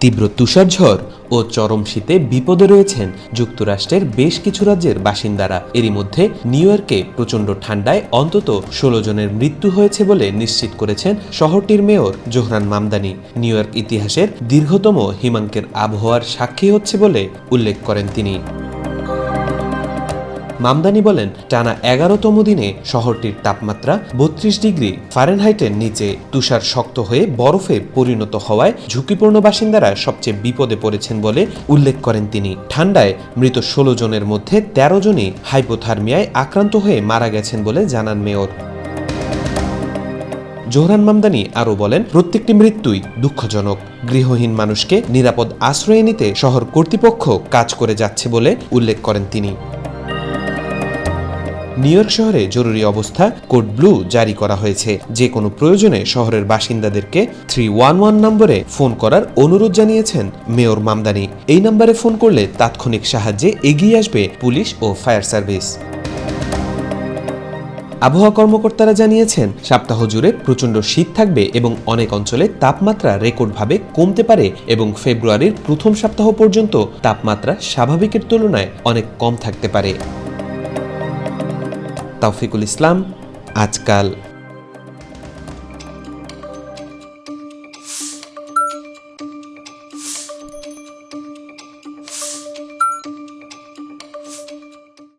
তীব্র তুষারঝড় ও চরম শীতে বিপদে রয়েছেন যুক্তরাষ্ট্রের বেশ কিছু রাজ্যের বাসিন্দারা। এরই মধ্যে নিউ ইয়র্কে প্রচণ্ড ঠান্ডায় অন্তত ১৬ জনের মৃত্যু হয়েছে বলে নিশ্চিত করেছেন শহরটির mayor Zohran Mamdani. New York ইতিহাসের দীর্ঘতম হিমাঙ্কের আবহাওয়ার সাক্ষী হচ্ছে বলে উল্লেখ করেন তিনি। মামদানি বলেন, টানা ১১তম দিনে শহরটির তাপমাত্রা ৩২ ডিগ্রি ফারেনহাইটের নিচে। তুষার শক্ত হয়ে বরফে পরিণত হওয়ায় ঝুঁকিপূর্ণ বাসিন্দারা সবচেয়ে বিপদে পড়েছেন বলে উল্লেখ করেন তিনি। ঠান্ডায় মৃত ১৬ জনের মধ্যে ১৩ জনই হাইপোথার্মিয়ায় আক্রান্ত হয়ে মারা গেছেন বলে জানান মেয়র। জোহরান মামদানি আরও বলেন, প্রত্যেকটি মৃত্যুই দুঃখজনক। গৃহহীন মানুষকে নিরাপদ আশ্রয়ে নিতে শহর কর্তৃপক্ষ কাজ করে যাচ্ছে বলে উল্লেখ করেন তিনি। নিউ ইয়র্ক শহরে জরুরি অবস্থা কোড ব্লু জারি করা হয়েছে। যে কোনো প্রয়োজনে শহরের বাসিন্দাদেরকে 311 নম্বরে ফোন করার অনুরোধ জানিয়েছেন মেয়র মামদানি। এই নম্বরে ফোন করলে তাৎক্ষণিক সাহায্যে এগিয়ে আসবে পুলিশ ও ফায়ার সার্ভিস। আবহাওয়া কর্মকর্তারা জানিয়েছেন, সপ্তাহ জুড়ে প্রচণ্ড শীত থাকবে এবং অনেক অঞ্চলে তাপমাত্রা রেকর্ডভাবে কমতে পারে এবং ফেব্রুয়ারির প্রথম সপ্তাহ পর্যন্ত তাপমাত্রা স্বাভাবিকের তুলনায় অনেক কম থাকতে পারে। তাওফিকুল ইসলাম, আজকাল।